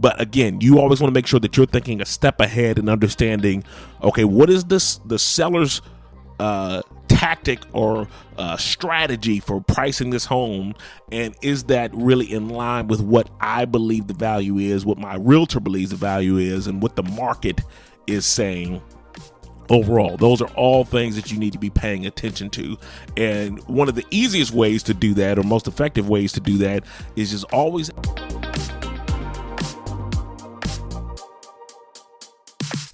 But again, you always want to make sure that you're thinking a step ahead and understanding, okay, what is the seller's tactic or strategy for pricing this home, and is that really in line with what I believe the value is, what my realtor believes the value is, and what the market is saying overall. Those are all things that you need to be paying attention to. And one of the easiest ways to do that, or most effective ways to do that, is just always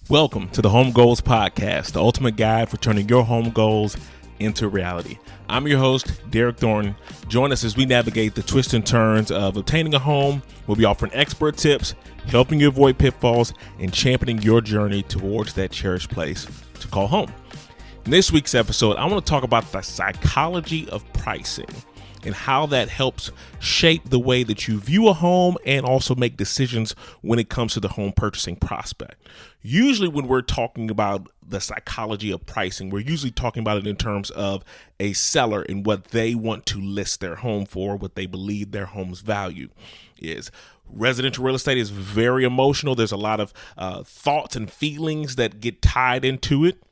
welcome to the Home Goals Podcast, the ultimate guide for turning your home goals into reality. I'm your host, Derek Thornton. Join us as we navigate the twists and turns of obtaining a home. We'll be offering expert tips, helping you avoid pitfalls, and championing your journey towards that cherished place to call home. In this week's episode, I want to talk about the psychology of pricing and how that helps shape the way that you view a home and also make decisions when it comes to the home purchasing prospect. Usually when we're talking about the psychology of pricing, we're usually talking about it in terms of a seller and what they want to list their home for, what they believe their home's value is. Residential real estate is very emotional. There's a lot of thoughts and feelings that get tied into it.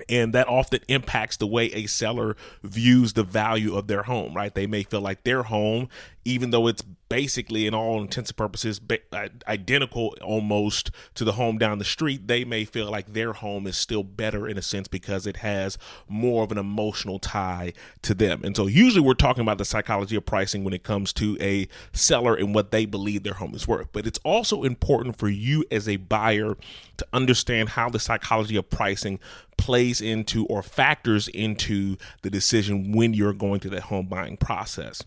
And that often impacts the way a seller views the value of their home, right? They may feel like their home, even though it's basically, in all intents and purposes, identical almost to the home down the street, they may feel like their home is still better in a sense because it has more of an emotional tie to them. And so usually we're talking about the psychology of pricing when it comes to a seller and what they believe their home is worth. But it's also important for you as a buyer to understand how the psychology of pricing plays into or factors into the decision when you're going through that home buying process.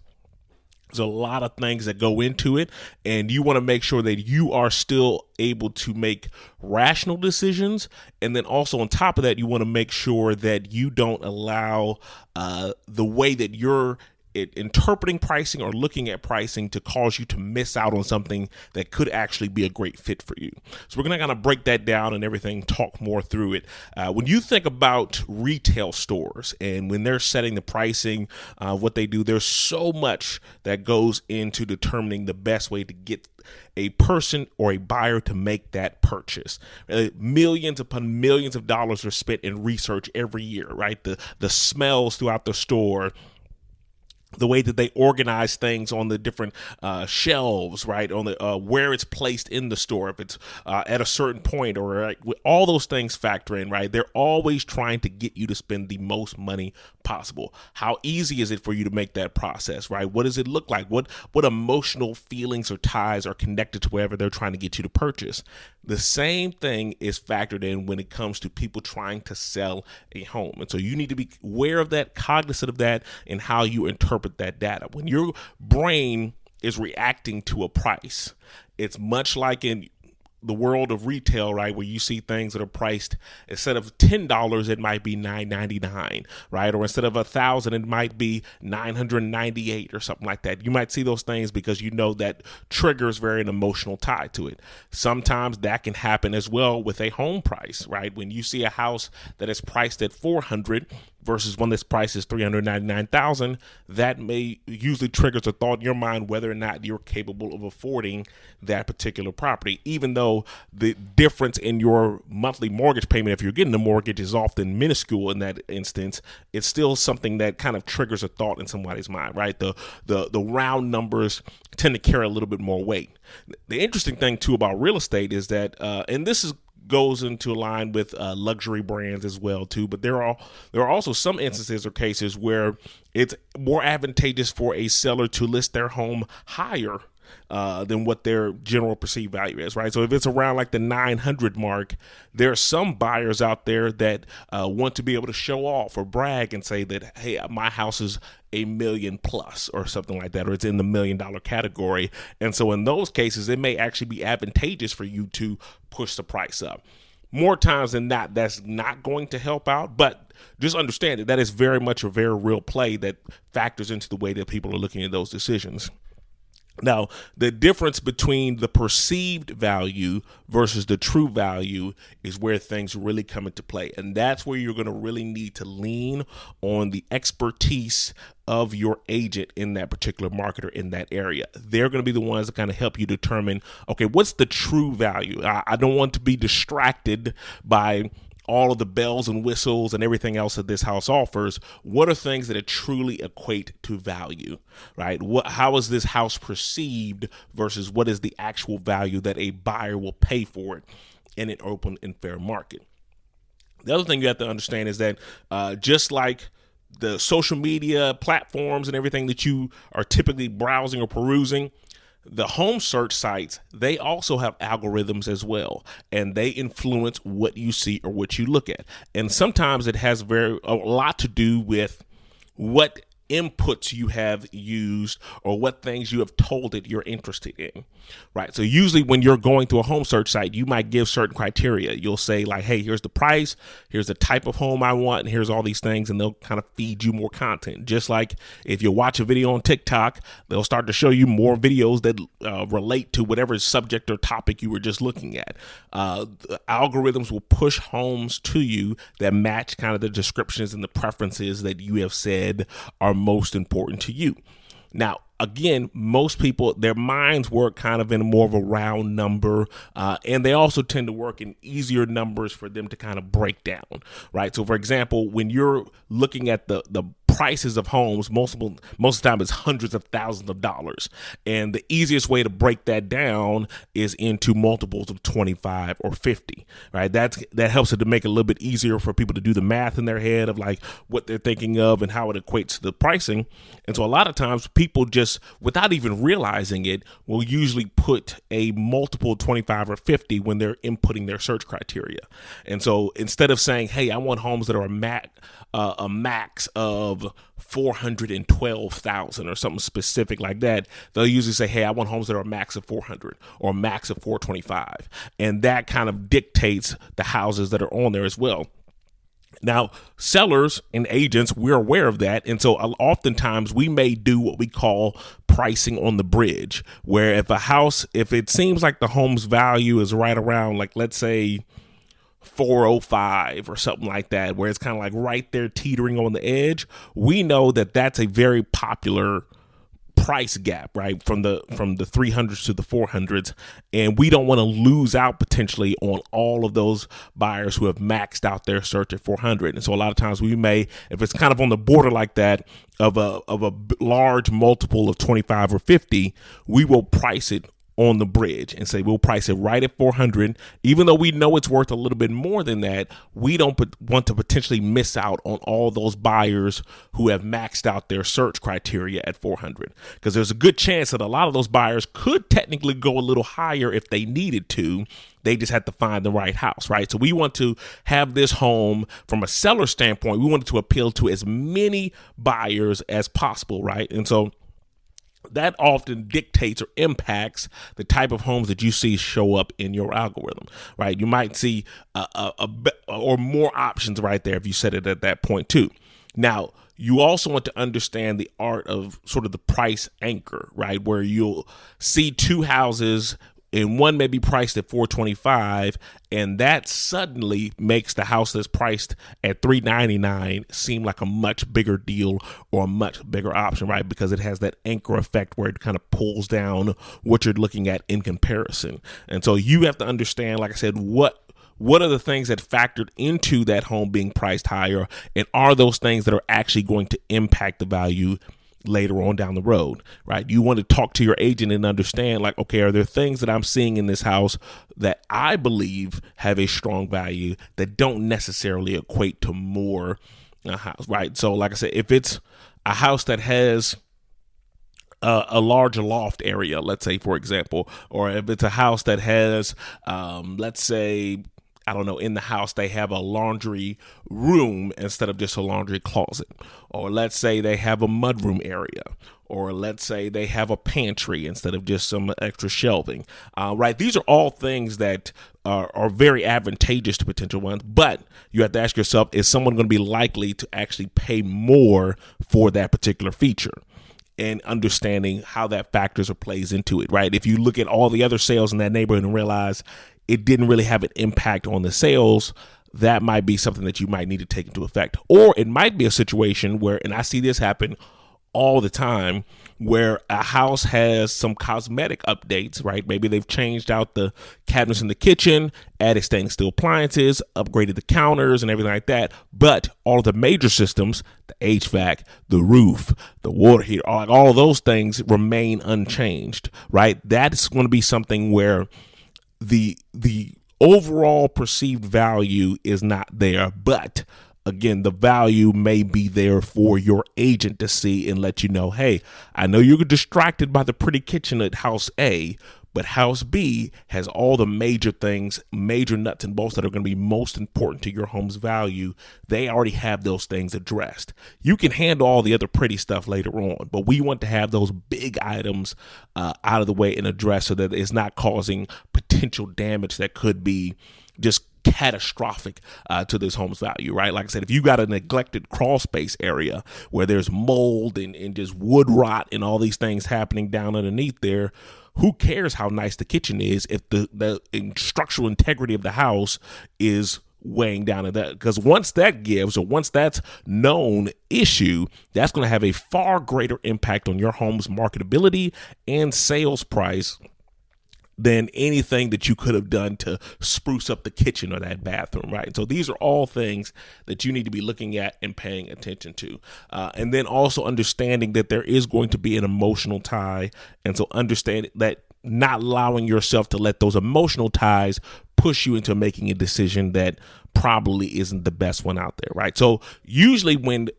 There's a lot of things that go into it, and you want to make sure that you are still able to make rational decisions. And then also on top of that, you want to make sure that you don't allow the way that you're interpreting pricing or looking at pricing to cause you to miss out on something that could actually be a great fit for you. So we're going to kind of break that down and everything, talk more through it. When you think about retail stores and when they're setting the pricing, what they do, there's so much that goes into determining the best way to get a person or a buyer to make that purchase. Millions upon millions of dollars are spent in research every year, right? The smells throughout the store, the way that they organize things on the different shelves, right, on the where it's placed in the store, if it's at a certain point, or right, all those things factor in, right? They're always trying to get you to spend the most money possible. How easy is it for you to make that process, right? What does it look like? What emotional feelings or ties are connected to wherever they're trying to get you to purchase? The same thing is factored in when it comes to people trying to sell a home. And so you need to be aware of that, cognizant of that, and how you interpret that data. When your brain is reacting to a price, it's much like in the world of retail, right, where you see things that are priced, instead of $10, it might be $9.99, right? Or instead of $1,000, it might be $998 or something like that. You might see those things because you know that triggers very an emotional tie to it. Sometimes that can happen as well with a home price, right? When you see a house that is priced at $400 versus one that's priced as $399,000, that may usually triggers a thought in your mind whether or not you're capable of affording that particular property, even though the difference in your monthly mortgage payment, if you're getting a mortgage, is often minuscule in that instance. It's still something that kind of triggers a thought in somebody's mind, right? The round numbers tend to carry a little bit more weight. The interesting thing too about real estate is that, and this goes into line with luxury brands as well too, but there are also some instances or cases where it's more advantageous for a seller to list their home higher than what their general perceived value is, right? So if it's around like the 900 mark, there are some buyers out there that want to be able to show off or brag and say that, hey, my house is $1 million plus or something like that, or it's in the $1 million category. And so in those cases, it may actually be advantageous for you to push the price up. More times than not, that's not going to help out, but just understand that is very much a very real play that factors into the way that people are looking at those decisions. Now, the difference between the perceived value versus the true value is where things really come into play. And that's where you're going to really need to lean on the expertise of your agent in that particular market or in that area. They're going to be the ones that kind of help you determine, okay, what's the true value? I don't want to be distracted by all of the bells and whistles and everything else that this house offers. What are things that truly equate to value, right? How is this house perceived versus what is the actual value that a buyer will pay for it in an open and fair market? The other thing you have to understand is that just like the social media platforms and everything that you are typically browsing or perusing, the home search sites, they also have algorithms as well, and they influence what you see or what you look at. And sometimes it has a lot to do with what inputs you have used or what things you have told it you're interested in, right? So usually when you're going to a home search site, you might give certain criteria. You'll say like, hey, here's the price, here's the type of home I want, and here's all these things, and they'll kind of feed you more content. Just like if you watch a video on TikTok, they'll start to show you more videos that relate to whatever subject or topic you were just looking at. The algorithms will push homes to you that match kind of the descriptions and the preferences that you have said are most important to you. Now, again, most people, their minds work kind of in more of a round number, and they also tend to work in easier numbers for them to kind of break down, right? So, for example, when you're looking at the prices of homes, most of the time it's hundreds of thousands of dollars, and the easiest way to break that down is into multiples of 25 or 50, right? That helps it to make it a little bit easier for people to do the math in their head of like what they're thinking of and how it equates to the pricing. And so a lot of times people just, without even realizing it, will usually put a multiple 25 or 50 when they're inputting their search criteria. And so instead of saying, hey, I want homes that are a max of 412,000 or something specific like that, they'll usually say, hey, I want homes that are a max of 400 or a max of 425. And that kind of dictates the houses that are on there as well. Now, sellers and agents, we're aware of that. And so oftentimes we may do what we call pricing on the bridge, where if it seems like the home's value is right around, like, let's say 405 or something like that, where it's kind of like right there teetering on the edge, we know that that's a very popular price gap, right, from the 300s to the 400s, and we don't want to lose out potentially on all of those buyers who have maxed out their search at 400. And so a lot of times we may, if it's kind of on the border like that of a large multiple of 25 or 50, we will price it on the bridge and say we'll price it right at 400. Even though we know it's worth a little bit more than that, we don't want to potentially miss out on all those buyers who have maxed out their search criteria at 400, because there's a good chance that a lot of those buyers could technically go a little higher if they needed to. They just had to find the right house, right? So we want to have this home from a seller standpoint. We want it to appeal to as many buyers as possible, right? And so that often dictates or impacts the type of homes that you see show up in your algorithm, right? You might see or more options right there if you set it at that point too. Now, you also want to understand the art of sort of the price anchor, right? Where you'll see two houses and one may be priced at 425, and that suddenly makes the house that's priced at 399 seem like a much bigger deal or a much bigger option, right? Because it has that anchor effect where it kind of pulls down what you're looking at in comparison. And so you have to understand, like I said, what are the things that factored into that home being priced higher, and are those things that are actually going to impact the value later on down the road, right? You want to talk to your agent and understand, like, okay, are there things that I'm seeing in this house that I believe have a strong value that don't necessarily equate to more house, right? So like I said, if it's a house that has a large loft area, let's say, for example, or if it's a house that has, let's say, I don't know, in the house they have a laundry room instead of just a laundry closet. Or let's say they have a mudroom area. Or let's say they have a pantry instead of just some extra shelving. Right? These are all things that are very advantageous to potential ones. But you have to ask yourself, is someone going to be likely to actually pay more for that particular feature? and understanding how that factors or plays into it, right? If you look at all the other sales in that neighborhood and realize it didn't really have an impact on the sales, that might be something that you might need to take into effect. Or it might be a situation where, and I see this happen all the time, where a house has some cosmetic updates, right? Maybe they've changed out the cabinets in the kitchen, added stainless steel appliances, upgraded the counters and everything like that. But all of the major systems, the HVAC, the roof, the water heater, all of those things remain unchanged, right? That's going to be something where the overall perceived value is not there, but again, the value may be there for your agent to see and let you know, hey, I know you're distracted by the pretty kitchen at house A, but house B has all the major things, major nuts and bolts that are going to be most important to your home's value. They already have those things addressed. You can handle all the other pretty stuff later on, but we want to have those big items out of the way and addressed so that it's not causing potential damage that could be just catastrophic to this home's value, right? Like I said, if you got a neglected crawl space area where there's mold and just wood rot and all these things happening down underneath there, who cares how nice the kitchen is if the structural integrity of the house is weighing down at that? Because once that gives, or once that's known issue, that's going to have a far greater impact on your home's marketability and sales price than anything that you could have done to spruce up the kitchen or that bathroom, right? So these are all things that you need to be looking at and paying attention to. And then also understanding that there is going to be an emotional tie. And so understand that not allowing yourself to let those emotional ties push you into making a decision that probably isn't the best one out there, right? So usually when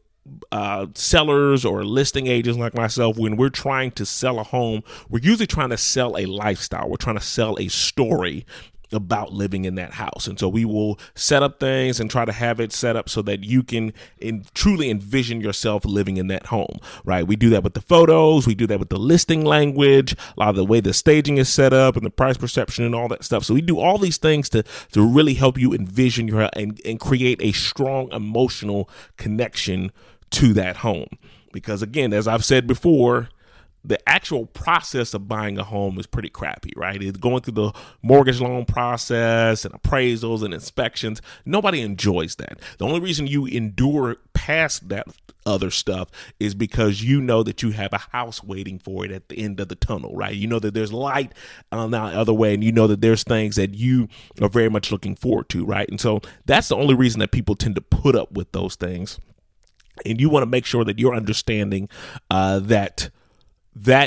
sellers or listing agents like myself, when we're trying to sell a home, we're usually trying to sell a lifestyle. We're trying to sell a story about living in that house. And so we will set up things and try to have it set up so that you can truly envision yourself living in that home, right? We do that with the photos. We do that with the listing language, a lot of the way the staging is set up and the price perception and all that stuff. So we do all these things to really help you envision your and create a strong emotional connection to that home. Because again, as I've said before, the actual process of buying a home is pretty crappy, right? It's going through the mortgage loan process and appraisals and inspections. Nobody enjoys that. The only reason you endure past that other stuff is because you know that you have a house waiting for it at the end of the tunnel, right? You know that there's light on the other way, and you know that there's things that you are very much looking forward to, right? And so that's the only reason that people tend to put up with those things. And you want to make sure that you're understanding that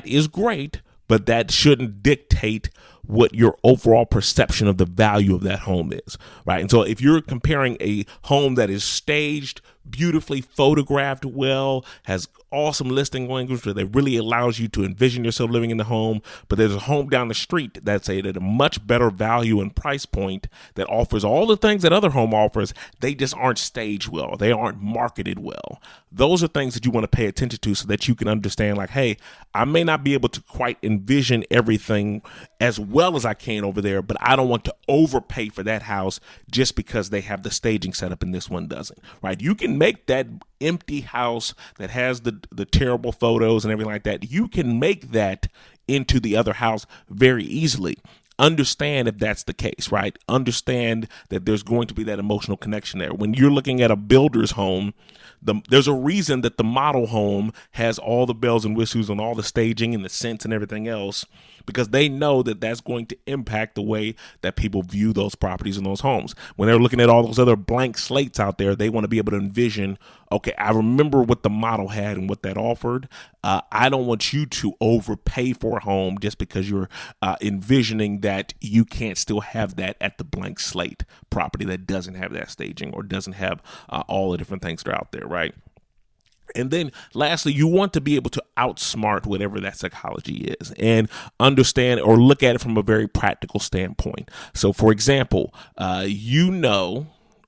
is great, but that shouldn't dictate what your overall perception of the value of that home is, right? And so if you're comparing a home that is staged, beautifully photographed well, has awesome listing language that really allows you to envision yourself living in the home, but there's a home down the street that's at a much better value and price point that offers all the things that other home offers, they just aren't staged well, they aren't marketed well. Those are things that you want to pay attention to so that you can understand, like, hey, I may not be able to quite envision everything as well as I can over there, but I don't want to overpay for that house just because they have the staging set up and this one doesn't, right? You can make that empty house that has the terrible photos and everything like that, you can make that into the other house very easily. Understand if that's the case, right? Understand that there's going to be that emotional connection there. When you're looking at a builder's home, there's a reason that the model home has all the bells and whistles and all the staging and the scents and everything else, because they know that that's going to impact the way that people view those properties and those homes. When they're looking at all those other blank slates out there, they want to be able to envision, okay, I remember what the model had and what that offered. I don't want you to overpay for a home just because you're envisioning that you can't still have that at the blank slate property that doesn't have that staging or doesn't have all the different things that are out there, right? And then lastly, you want to be able to outsmart whatever that psychology is and understand or look at it from a very practical standpoint. So, for example,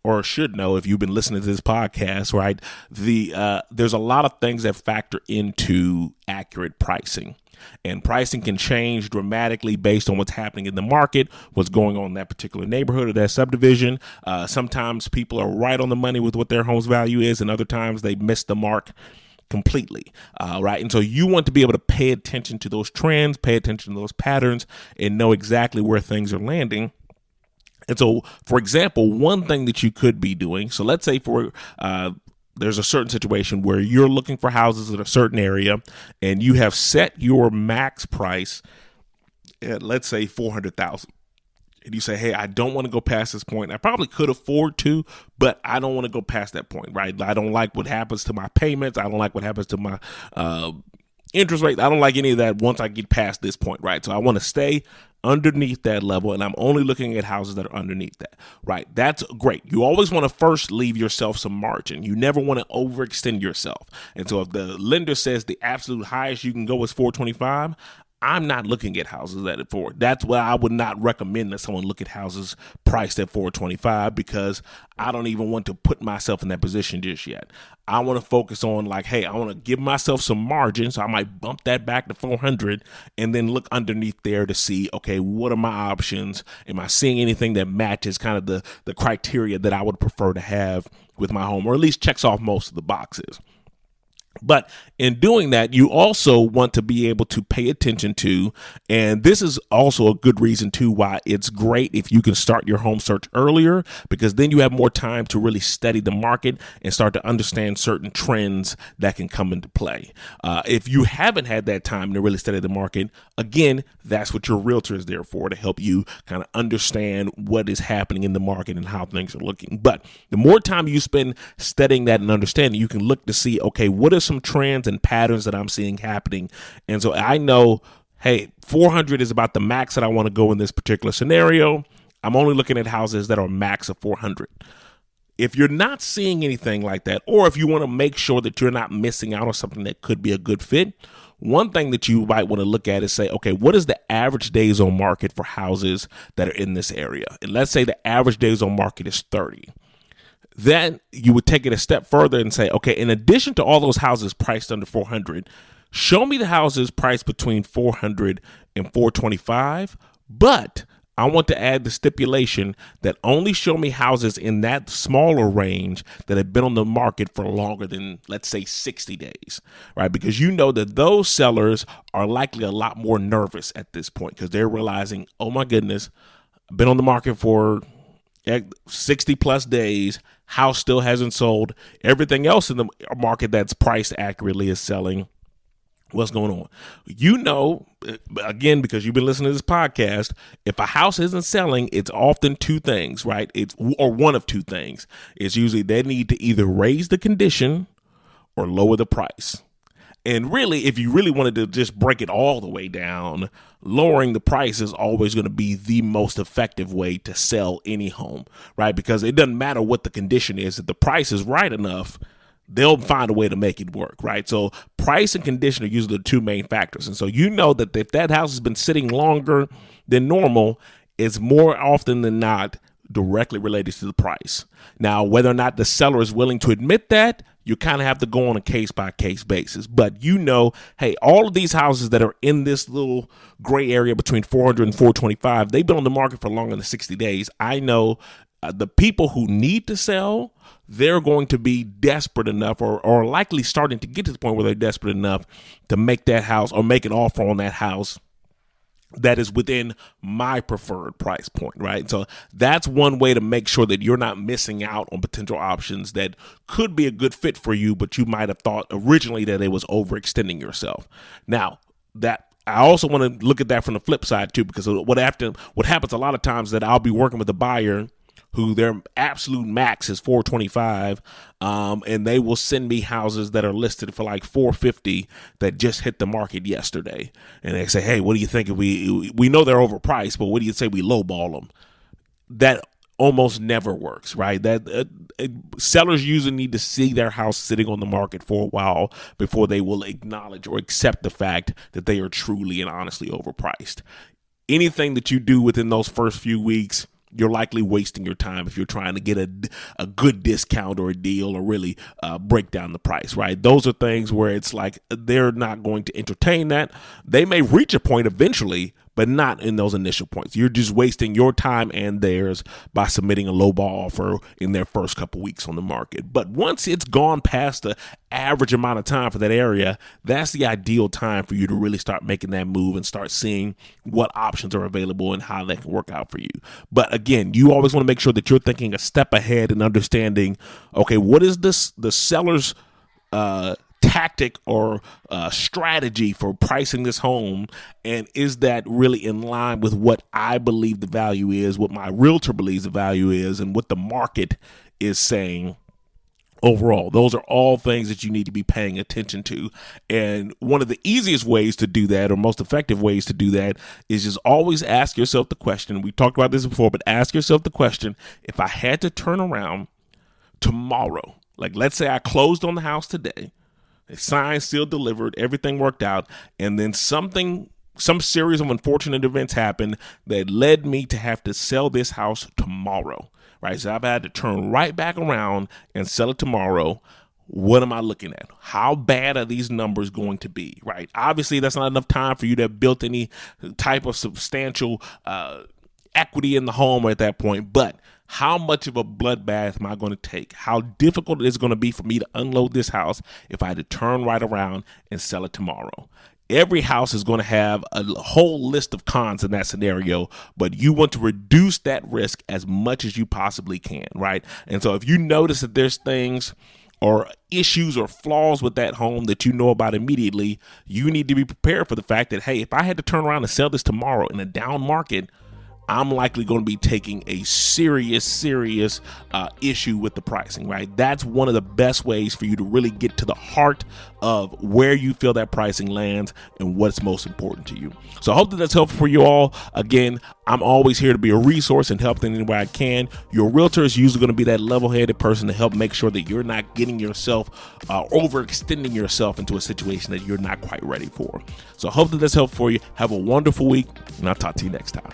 or should know if you've been listening to this podcast, right? There's a lot of things that factor into accurate pricing. And pricing can change dramatically based on what's happening in the market, what's going on in that particular neighborhood or that subdivision. Sometimes people are right on the money with what their home's value is, and other times they miss the mark completely, right? And so you want to be able to pay attention to those trends, pay attention to those patterns, and know exactly where things are landing. And so, for example, one thing that you could be doing, so let's say there's a certain situation where you're looking for houses in a certain area and you have set your max price at, let's say, 400,000. And you say, hey, I don't want to go past this point. I probably could afford to, but I don't want to go past that point, right? I don't like what happens to my payments. I don't like what happens to my interest rate. I don't like any of that once I get past this point, right? So I want to stay underneath that level, and I'm only looking at houses that are underneath that, right? That's great. You always want to first leave yourself some margin. You never want to overextend yourself. And so if the lender says the absolute highest you can go is 425, I'm not looking at houses at it for. That's why I would not recommend that someone look at houses priced at 425, because I don't even want to put myself in that position just yet. I want to focus on like, hey, I want to give myself some margin. So I might bump that back to 400 and then look underneath there to see, okay, what are my options? Am I seeing anything that matches kind of the criteria that I would prefer to have with my home, or at least checks off most of the boxes? But in doing that, you also want to be able to pay attention to, and this is also a good reason too why it's great if you can start your home search earlier, because then you have more time to really study the market and start to understand certain trends that can come into play. If you haven't had that time to really study the market, again, that's what your realtor is there for, to help you kind of understand what is happening in the market and how things are looking. But the more time you spend studying that and understanding, you can look to see, okay, what are some trends and patterns that I'm seeing happening? And so I know, hey, 400 is about the max that I want to go in this particular scenario. I'm only looking at houses that are max of 400. If you're not seeing anything like that, or if you want to make sure that you're not missing out on something that could be a good fit, one thing that you might want to look at is say, okay, what is the average days on market for houses that are in this area? And let's say the average days on market is 30. Then you would take it a step further and say, okay, in addition to all those houses priced under 400, show me the houses priced between 400 and 425, but I want to add the stipulation that only show me houses in that smaller range that have been on the market for longer than, let's say, 60 days, right? Because you know that those sellers are likely a lot more nervous at this point because they're realizing, oh my goodness, I've been on the market for 60 plus days, house still hasn't sold. Everything else in the market that's priced accurately is selling. What's going on? You know, again, because you've been listening to this podcast, if a house isn't selling, it's often two things, right? Or one of two things. It's usually they need to either raise the condition or lower the price. And really, if you really wanted to just break it all the way down, lowering the price is always going to be the most effective way to sell any home, right? Because it doesn't matter what the condition is. If the price is right enough, they'll find a way to make it work, right? So price and condition are usually the two main factors. And so you know that if that house has been sitting longer than normal, it's more often than not directly related to the price. Now, whether or not the seller is willing to admit that, you kind of have to go on a case-by-case basis. But you know, hey, all of these houses that are in this little gray area between 400 and 425, they've been on the market for longer than 60 days. I know the people who need to sell, they're going to be desperate enough or likely starting to get to the point where they're desperate enough to make that house or make an offer on that house that is within my preferred price point, right? So that's one way to make sure that you're not missing out on potential options that could be a good fit for you, but you might have thought originally that it was overextending yourself. Now, that I also want to look at that from the flip side too, because what happens a lot of times that I'll be working with a buyer who their absolute max is 425, and they will send me houses that are listed for like 450 that just hit the market yesterday. And they say, hey, what do you think if we know they're overpriced, but what do you say we lowball them? That almost never works, right? That sellers usually need to see their house sitting on the market for a while before they will acknowledge or accept the fact that they are truly and honestly overpriced. Anything that you do within those first few weeks, you're likely wasting your time if you're trying to get a good discount or a deal or really break down the price, right? Those are things where it's like they're not going to entertain that. They may reach a point eventually, but not in those initial points. You're just wasting your time and theirs by submitting a lowball offer in their first couple weeks on the market. But once it's gone past the average amount of time for that area, that's the ideal time for you to really start making that move and start seeing what options are available and how they can work out for you. But again, you always want to make sure that you're thinking a step ahead and understanding, okay, what is the seller's tactic or strategy for pricing this home, and is that really in line with what I believe the value is, what my realtor believes the value is, and what the market is saying overall? Those are all things that you need to be paying attention to. And one of the easiest ways to do that, or most effective ways to do that, is just always ask yourself the question. We talked about this before, but ask yourself the question: if I had to turn around tomorrow, like let's say I closed on the house today, signed, sealed, delivered, everything worked out, and then some series of unfortunate events happened that led me to have to sell this house tomorrow, right? So I've had to turn right back around and sell it tomorrow. What am I looking at? How bad are these numbers going to be, right? Obviously, that's not enough time for you to have built any type of substantial equity in the home at that point, but how much of a bloodbath am I going to take? How difficult it is going to be for me to unload this house if I had to turn right around and sell it tomorrow? Every house is going to have a whole list of cons in that scenario, but you want to reduce that risk as much as you possibly can, right? And so if you notice that there's things or issues or flaws with that home that you know about immediately, you need to be prepared for the fact that, hey, if I had to turn around and sell this tomorrow in a down market, I'm likely going to be taking a serious issue with the pricing, right? That's one of the best ways for you to really get to the heart of where you feel that pricing lands and what's most important to you. So I hope that that's helpful for you all. Again, I'm always here to be a resource and help in any way I can. Your realtor is usually going to be that level-headed person to help make sure that you're not getting yourself overextending yourself into a situation that you're not quite ready for. So I hope that that's helpful for you. Have a wonderful week, and I'll talk to you next time.